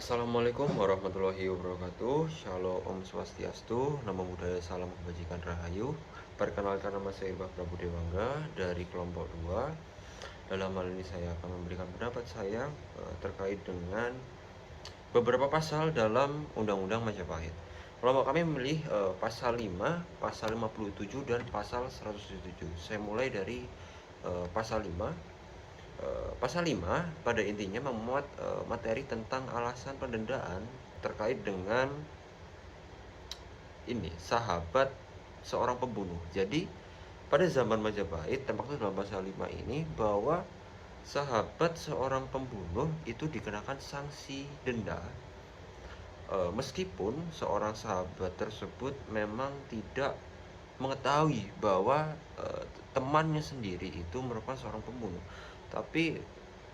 Assalamualaikum warahmatullahi wabarakatuh. Shalom Om Swastiastu, Namo Buddhaya, Salam Kebajikan Rahayu. Perkenalkan, nama saya Irbah Prabu Dewangga dari kelompok 2. Dalam hal ini saya akan memberikan pendapat saya terkait dengan beberapa pasal dalam Undang-Undang Majapahit. Kelompok kami memilih pasal 5, pasal 57 dan pasal 107. Saya mulai dari pasal 5. Pasal 5 pada intinya memuat materi tentang alasan pendendaan terkait dengan sahabat seorang pembunuh. Jadi pada zaman Majapahit termaktub dalam pasal 5 ini bahwa sahabat seorang pembunuh itu dikenakan sanksi denda meskipun seorang sahabat tersebut memang tidak mengetahui bahwa temannya sendiri itu merupakan seorang pembunuh. Tapi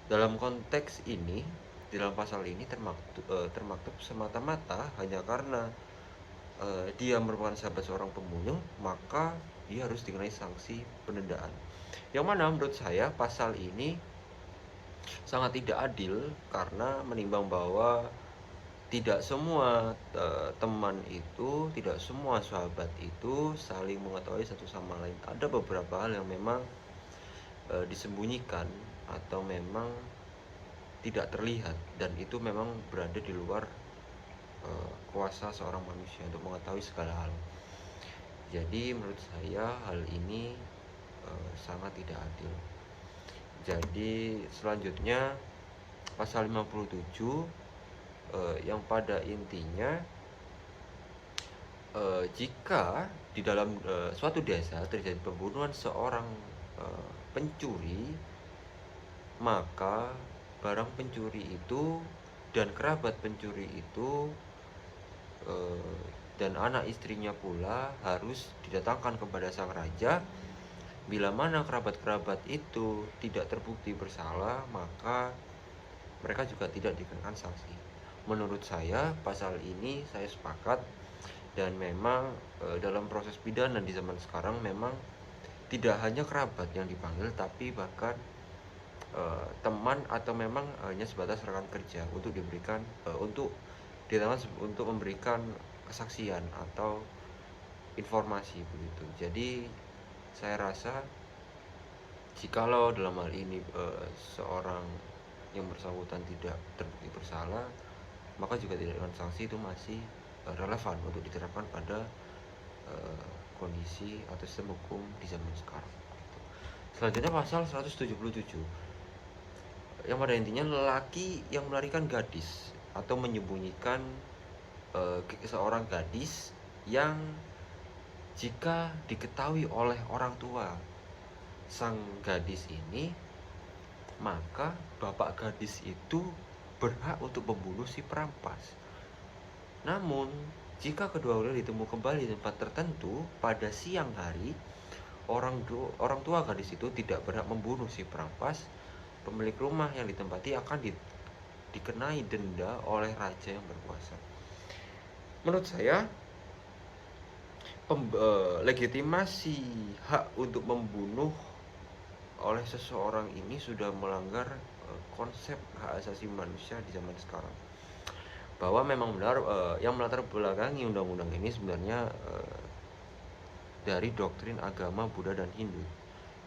dalam konteks ini, di dalam pasal ini termaktub semata-mata hanya karena dia merupakan sahabat seorang pembunuh, maka dia harus dikenai sanksi penundaan. Yang mana menurut saya pasal ini sangat tidak adil karena menimbang bahwa tidak semua teman itu, tidak semua sahabat itu saling mengetahui satu sama lain. Ada beberapa hal yang memang disembunyikan atau memang tidak terlihat, dan itu memang berada di luar kuasa seorang manusia untuk mengetahui segala hal. Jadi menurut saya hal ini sangat tidak adil. Jadi selanjutnya pasal 57 yang pada intinya jika di dalam suatu desa terjadi pembunuhan seorang pencuri, maka barang pencuri itu dan kerabat pencuri itu dan anak istrinya pula harus didatangkan kepada sang raja. Bila mana kerabat-kerabat itu tidak terbukti bersalah, maka mereka juga tidak dikenakan sanksi. Menurut saya pasal ini saya sepakat, dan memang dalam proses pidana di zaman sekarang memang tidak hanya kerabat yang dipanggil, tapi bahkan teman atau memang hanya sebatas rekan kerja untuk diberikan untuk memberikan kesaksian atau informasi begitu. Jadi saya rasa jikalau dalam hal ini seorang yang bersangkutan tidak terbukti bersalah, maka juga tidak dengan sanksi itu masih relevan untuk diterapkan pada kondisi atau sistem hukum di zaman sekarang. Selanjutnya pasal 177 yang pada intinya lelaki yang melarikan gadis atau menyembunyikan seorang gadis yang jika diketahui oleh orang tua sang gadis ini, maka bapak gadis itu berhak untuk membunuh si perampas. Namun jika kedua-duanya ditemu kembali di tempat tertentu pada siang hari, orang tua gadis itu tidak berhak membunuh si perampas. Pemilik rumah yang ditempati akan dikenai denda oleh raja yang berkuasa. Menurut saya legitimasi hak untuk membunuh oleh seseorang ini sudah melanggar konsep hak asasi manusia di zaman sekarang. Bahwa memang benar yang melatar belakangi undang-undang ini sebenarnya dari doktrin agama Buddha dan Hindu.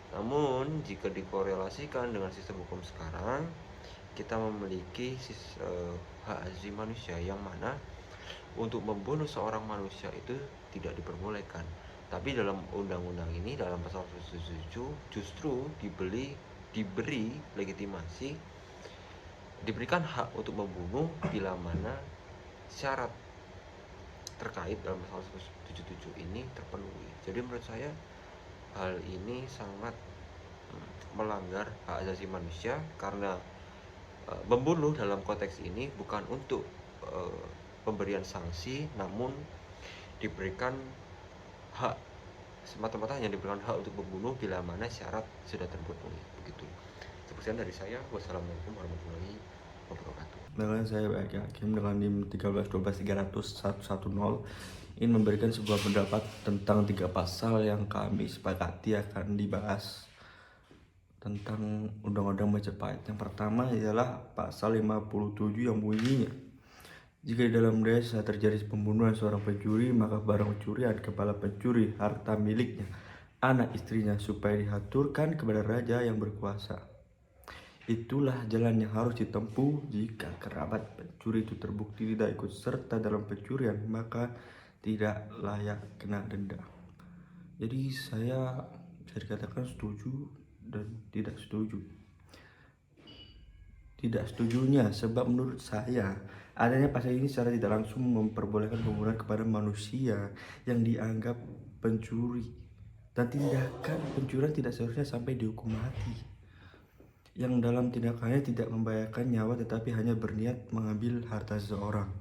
Namun jika dikorelasikan dengan sistem hukum sekarang, kita memiliki hak asasi manusia yang mana untuk membunuh seorang manusia itu tidak diperbolehkan. Tapi dalam undang-undang ini, dalam pasal 177 justru diberi legitimasi, diberikan hak untuk membunuh bila mana syarat terkait dalam pasal 177 ini terpenuhi. Jadi menurut saya hal ini sangat melanggar hak asasi manusia karena membunuh dalam konteks ini bukan untuk pemberian sanksi, namun diberikan hak semata-mata, hanya diberikan hak untuk membunuh bila mana syarat sudah terpenuhi. Begitu. Sekian dari saya. Wassalamualaikum warahmatullahi wabarakatuh. Dengan saya Baik Hakim dengan NIM 13-12-300-110 ingin memberikan sebuah pendapat tentang 3 pasal yang kami sepakati akan dibahas tentang Undang-Undang Majapahit. Yang pertama adalah pasal 57 yang bunyinya Jika di dalam desa terjadi pembunuhan seorang pencuri, maka barang pencurian, kepala pencuri, harta miliknya, anak istrinya supaya dihaturkan kepada raja yang berkuasa. Itulah jalan yang harus ditempuh jika kerabat pencuri itu terbukti tidak ikut serta dalam pencurian, maka tidak layak kena denda. Jadi saya bisa dikatakan setuju dan tidak setuju. Tidak setujunya sebab menurut saya adanya pasal ini secara tidak langsung memperbolehkan pembunuhan kepada manusia yang dianggap pencuri, dan tindakan pencurian tidak seharusnya sampai dihukum mati, yang dalam tindakannya tidak membahayakan nyawa tetapi hanya berniat mengambil harta seseorang.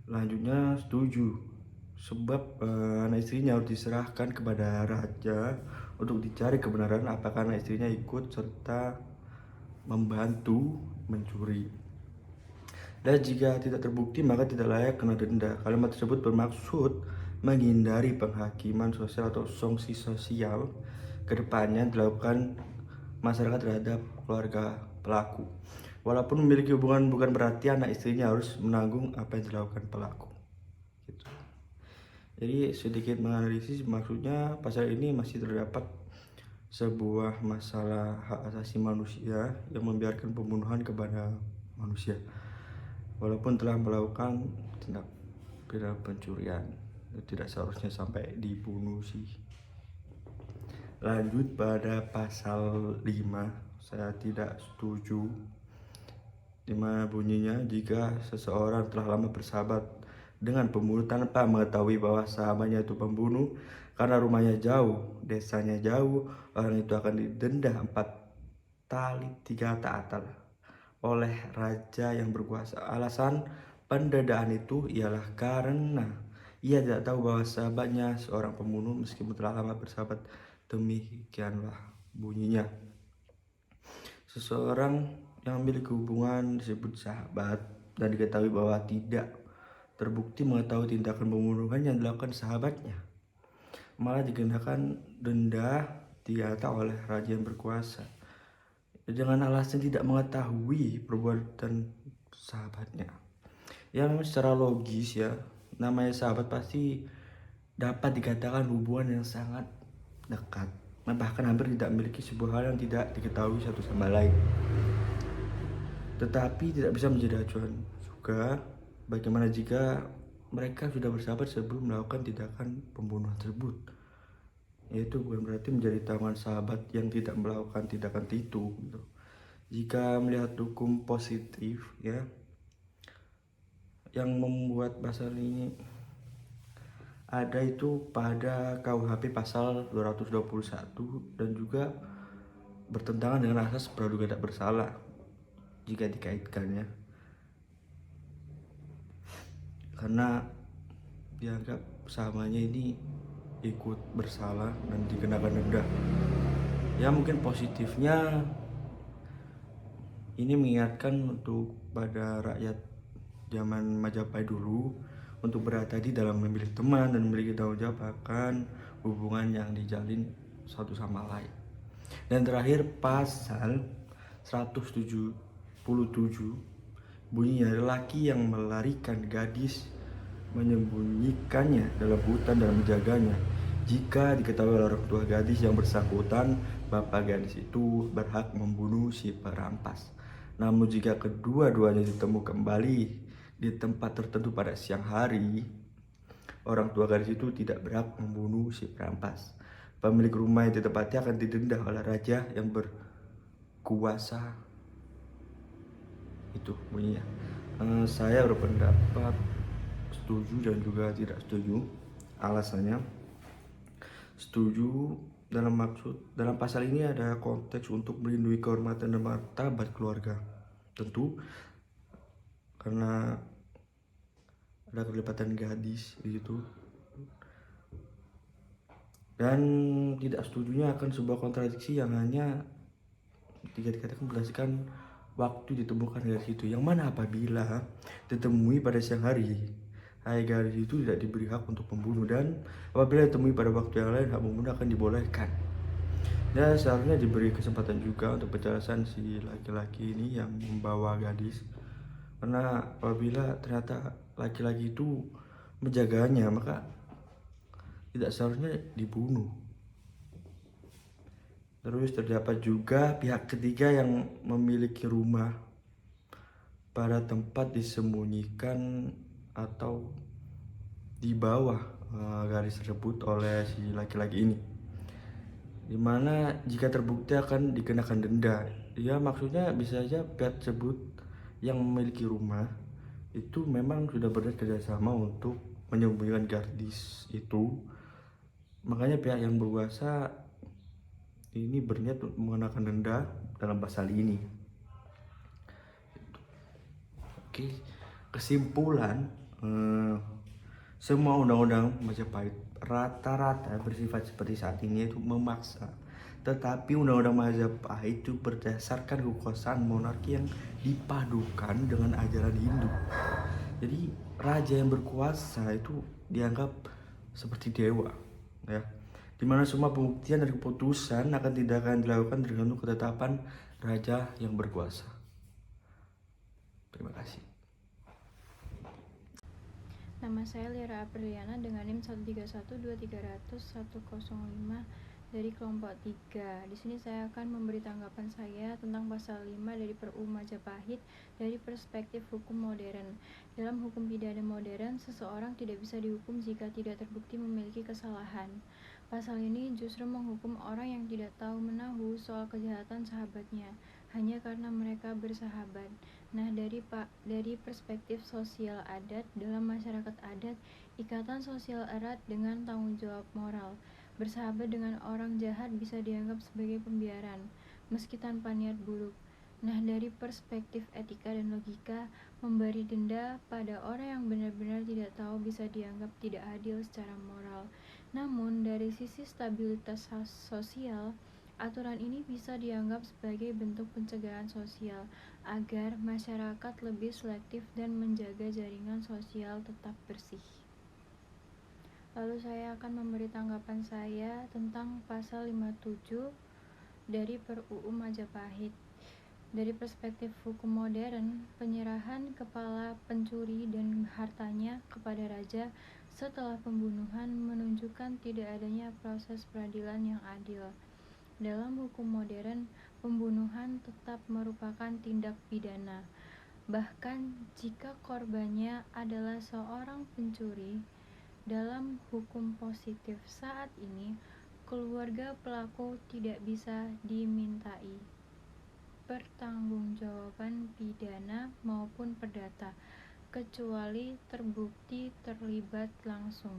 Lanjutnya setuju sebab anak istrinya harus diserahkan kepada raja untuk dicari kebenaran apakah anak istrinya ikut serta membantu mencuri. Dan jika tidak terbukti maka tidak layak kena denda. Kalimat tersebut bermaksud menghindari penghakiman sosial atau sanksi sosial kedepannya dilakukan masyarakat terhadap keluarga pelaku. Walaupun memiliki hubungan bukan berarti anak istrinya harus menanggung apa yang dilakukan pelaku. Gitu. Jadi sedikit menganalisis, maksudnya pasal ini masih terdapat sebuah masalah hak asasi manusia yang membiarkan pembunuhan kepada manusia walaupun telah melakukan tindak pidana pencurian, tidak seharusnya sampai dibunuh sih. Lanjut pada pasal 5, saya tidak setuju. 5 bunyinya, jika seseorang telah lama bersahabat dengan pembunuh tanpa mengetahui bahwa sahabatnya itu pembunuh karena rumahnya jauh, desanya jauh, orang itu akan didenda 4 tali 3 ta'atal oleh raja yang berkuasa. Alasan pendedaan itu ialah karena ia tidak tahu bahwa sahabatnya seorang pembunuh meskipun telah lama bersahabat. Demikianlah bunyinya. Seseorang yang memiliki hubungan disebut sahabat dan diketahui bahwa tidak terbukti mengetahui tindakan pembunuhan yang dilakukan sahabatnya, malah dikenakan denda 3 oleh raja yang berkuasa dengan alasan tidak mengetahui perbuatan sahabatnya. Yang secara logis ya, namanya sahabat pasti dapat dikatakan hubungan yang sangat dekat, bahkan hampir tidak memiliki sebuah hal yang tidak diketahui satu sama lain. Tetapi tidak bisa menjadi acuan juga bagaimana jika mereka sudah bersahabat sebelum melakukan tindakan pembunuhan tersebut. Yaitu bukan berarti menjadi teman sahabat yang tidak melakukan tindakan itu gitu. Jika melihat hukum positif ya, yang membuat pasal ini ada itu pada KUHP pasal 221 dan juga bertentangan dengan asas praduga tak bersalah jika dikaitkannya, karena dianggap sahabatnya ini ikut bersalah dan dikenakan denda. Ya mungkin positifnya ini mengingatkan untuk pada rakyat zaman Majapahit dulu untuk berhati-hati dalam memilih teman dan memiliki tanggung jawab akan hubungan yang dijalin satu sama lain. Dan terakhir pasal 177 bunyinya, lelaki yang melarikan gadis menyembunyikannya dalam hutan dan menjaganya. Jika diketahui oleh orang tua gadis yang bersangkutan, bapak gadis itu berhak membunuh si perampas. Namun jika kedua-duanya ditemu kembali di tempat tertentu pada siang hari, orang tua gadis itu tidak berhak membunuh si perampas. Pemilik rumah yang ditempati akan didenda oleh raja yang berkuasa. Itu bunyinya. Saya berpendapat setuju dan juga tidak setuju. Alasannya setuju dalam pasal ini ada konteks untuk melindungi kehormatan dan martabat keluarga, tentu karena ada keterlibatan gadis di situ. Dan tidak setujunya akan sebuah kontradiksi yang hanya dikatakan berdasarkan waktu ditemukan dari situ, yang mana apabila ditemui pada siang hari, gadis itu tidak diberi hak untuk membunuh, dan apabila ditemui pada waktu yang lain, hak membunuh akan dibolehkan. Dan seharusnya diberi kesempatan juga untuk penjelasan si laki-laki ini yang membawa gadis Karena apabila ternyata laki-laki itu menjaganya, maka tidak seharusnya dibunuh. Terus terdapat juga pihak ketiga yang memiliki rumah pada tempat disembunyikan atau di bawah garis tersebut oleh si laki-laki ini, dimana jika terbukti akan dikenakan denda. Ya maksudnya bisa saja pihak tersebut yang memiliki rumah itu memang sudah bekerja sama untuk menyembunyikan gadis itu, makanya pihak yang berkuasa ini berniat untuk mengenakan denda dalam pasal ini. Oke, kesimpulan, semua undang-undang Majapahit rata-rata bersifat seperti saat ini, yaitu memaksa. Tetapi undang-undang Majapahit itu berdasarkan kekuasaan monarki yang dipadukan dengan ajaran Hindu. Jadi raja yang berkuasa itu dianggap seperti dewa, ya. Dimana semua pembuktian dan keputusan akan tidak akan dilakukan tergantung ketetapan raja yang berkuasa. Terima kasih. Nama saya Lira Apriliana dengan NIM 1312300-105 dari kelompok 3. Di sini saya akan memberi tanggapan saya tentang pasal 5 dari PerU Majapahit dari perspektif hukum modern. Dalam hukum pidana modern, seseorang tidak bisa dihukum jika tidak terbukti memiliki kesalahan. Pasal ini justru menghukum orang yang tidak tahu menahu soal kejahatan sahabatnya hanya karena mereka bersahabat. Nah, dari perspektif sosial adat, dalam masyarakat adat, ikatan sosial erat dengan tanggung jawab moral. Bersahabat dengan orang jahat bisa dianggap sebagai pembiaran, meski tanpa niat buruk. Nah, dari perspektif etika dan logika, memberi denda pada orang yang benar-benar tidak tahu bisa dianggap tidak adil secara moral. Namun, dari sisi stabilitas sosial, aturan ini bisa dianggap sebagai bentuk pencegahan sosial agar masyarakat lebih selektif dan menjaga jaringan sosial tetap bersih. Lalu saya akan memberi tanggapan saya tentang pasal 57 dari PerUU Majapahit. Dari perspektif hukum modern, penyerahan kepala pencuri dan hartanya kepada raja setelah pembunuhan menunjukkan tidak adanya proses peradilan yang adil. Dalam hukum modern, pembunuhan tetap merupakan tindak pidana. Bahkan jika korbannya adalah seorang pencuri, dalam hukum positif saat ini, keluarga pelaku tidak bisa dimintai pertanggungjawaban pidana maupun perdata, kecuali terbukti terlibat langsung.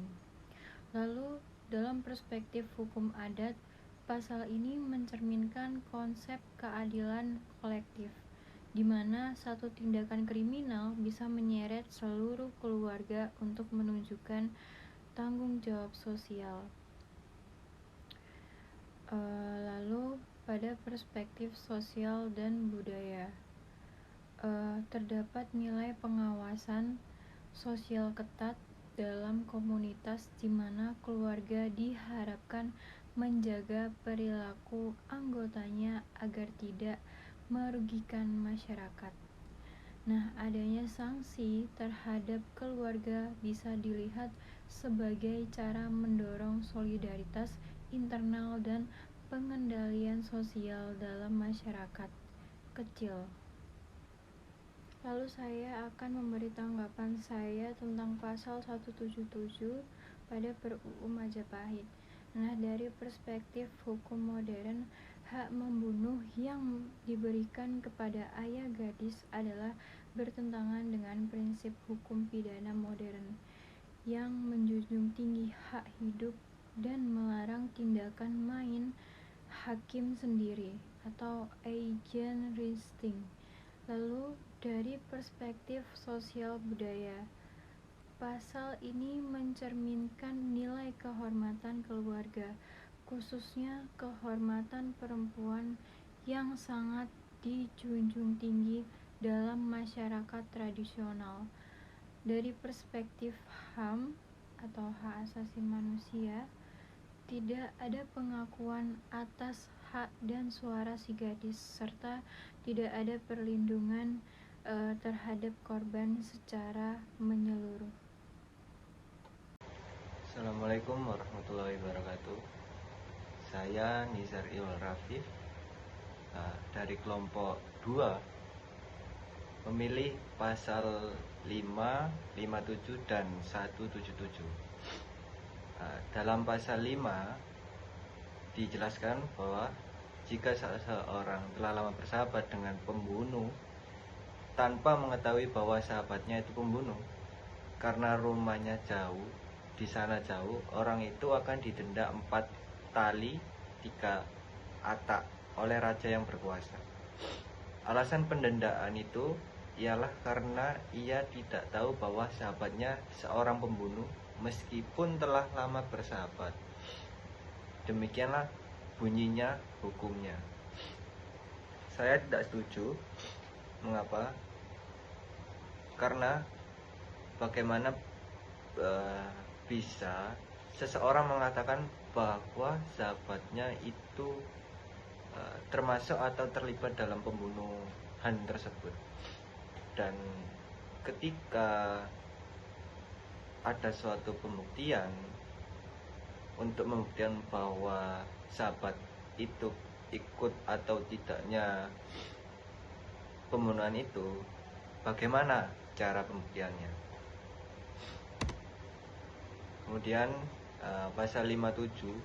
Lalu, dalam perspektif hukum adat, pasal ini mencerminkan konsep keadilan kolektif, di mana satu tindakan kriminal bisa menyeret seluruh keluarga untuk menunjukkan tanggung jawab sosial. Lalu, pada perspektif sosial dan budaya, terdapat nilai pengawasan sosial ketat dalam komunitas di mana keluarga diharapkan menjaga perilaku anggotanya agar tidak merugikan masyarakat. Nah, adanya sanksi terhadap keluarga bisa dilihat sebagai cara mendorong solidaritas internal dan pengendalian sosial dalam masyarakat kecil. Lalu saya akan memberi tanggapan saya tentang pasal 177 pada PerUU Majapahit. Nah, dari perspektif hukum modern, hak membunuh yang diberikan kepada ayah gadis adalah bertentangan dengan prinsip hukum pidana modern yang menjunjung tinggi hak hidup dan melarang tindakan main hakim sendiri atau agency. Lalu, dari perspektif sosial budaya, pasal ini mencerminkan nilai kehormatan keluarga, khususnya kehormatan perempuan yang sangat dijunjung tinggi dalam masyarakat tradisional. Dari perspektif HAM atau hak asasi manusia, tidak ada pengakuan atas hak dan suara si gadis, serta tidak ada perlindungan terhadap korban secara menyeluruh. Assalamualaikum warahmatullahi wabarakatuh. Saya Nizar Iwal Rafif dari kelompok 2 memilih pasal 5, 57 dan 177. Dalam pasal 5 dijelaskan bahwa jika seseorang telah lama bersahabat dengan pembunuh tanpa mengetahui bahwa sahabatnya itu pembunuh, karena rumahnya jauh, di sana jauh, orang itu akan didenda 4 tali 3 atak oleh raja yang berkuasa. Alasan pendendaan itu ialah karena ia tidak tahu bahwa sahabatnya seorang pembunuh meskipun telah lama bersahabat. Demikianlah bunyinya hukumnya. Saya tidak setuju. Mengapa? Karena bagaimana bisa seseorang mengatakan bahwa sahabatnya itu termasuk atau terlibat dalam pembunuhan tersebut. Dan ketika ada suatu pembuktian untuk membuktikan bahwa sahabat itu ikut atau tidaknya pembunuhan itu, bagaimana cara pembuktiannya? Kemudian pasal 57,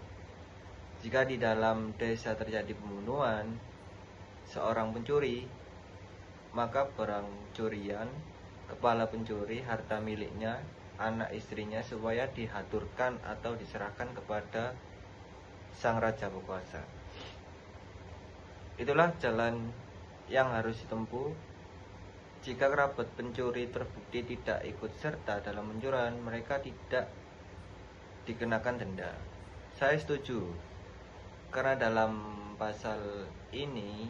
jika di dalam desa terjadi pembunuhan seorang pencuri, maka barang curian, kepala pencuri, harta miliknya, anak istrinya supaya dihaturkan atau diserahkan kepada sang raja berkuasa. Itulah jalan yang harus ditempuh. Jika kerabat pencuri terbukti tidak ikut serta dalam pencurian, mereka tidak dikenakan denda. Saya setuju, karena dalam pasal ini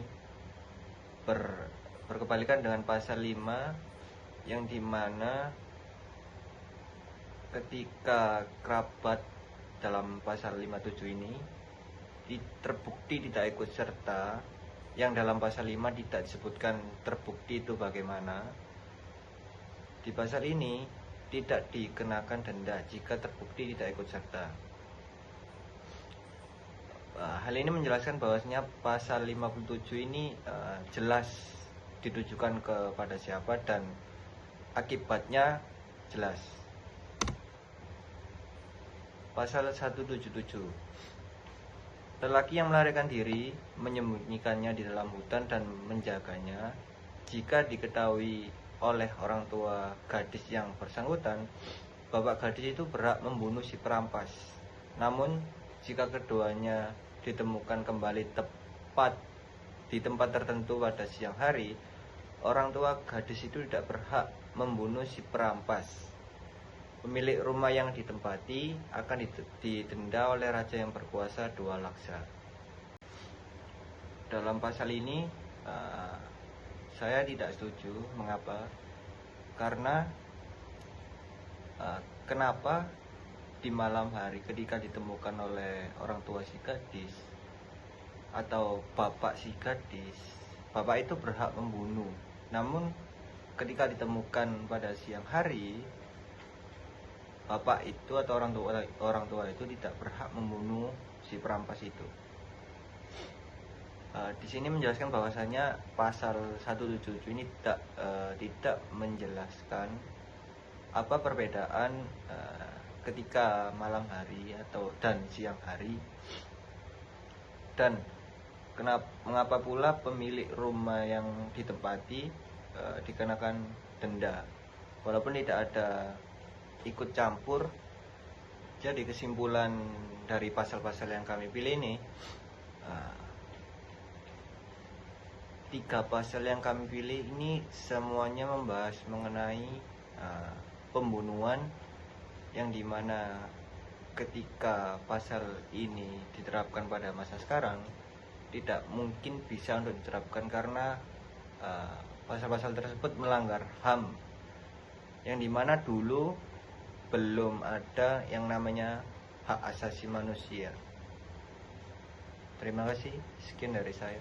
berkebalikan dengan pasal 5 yang dimana ketika kerabat dalam pasal 57 ini terbukti tidak ikut serta, yang dalam pasal 5 tidak disebutkan terbukti itu bagaimana. Di pasal ini tidak dikenakan denda jika terbukti tidak ikut serta. Hal ini menjelaskan bahwasanya pasal 57 ini jelas ditujukan kepada siapa dan akibatnya jelas. Pasal 177, lelaki yang melarikan diri, menyembunyikannya di dalam hutan dan menjaganya, jika diketahui oleh orang tua gadis yang bersangkutan, bapak gadis itu berhak membunuh si perampas. Namun jika keduanya ditemukan kembali tepat di tempat tertentu pada siang hari, orang tua gadis itu tidak berhak membunuh si perampas. Pemilik rumah yang ditempati akan didenda oleh raja yang berkuasa 2 laksa. Dalam pasal ini saya tidak setuju. Mengapa? Karena kenapa di malam hari ketika ditemukan oleh orang tua si gadis atau bapak si gadis, bapak itu berhak membunuh. Namun ketika ditemukan pada siang hari, bapak itu atau orang tua itu tidak berhak membunuh si perampas itu. Di sini menjelaskan bahwasanya pasal 177 ini tidak menjelaskan apa perbedaan ketika malam hari dan siang hari, dan mengapa pula pemilik rumah yang ditempati dikenakan denda walaupun tidak ada ikut campur. Jadi kesimpulan dari pasal-pasal yang kami pilih ini, 3 pasal yang kami pilih ini semuanya membahas mengenai pembunuhan, yang dimana ketika pasal ini diterapkan pada masa sekarang tidak mungkin bisa untuk diterapkan karena pasal-pasal tersebut melanggar HAM, yang dimana dulu belum ada yang namanya hak asasi manusia. Terima kasih, sekian dari saya.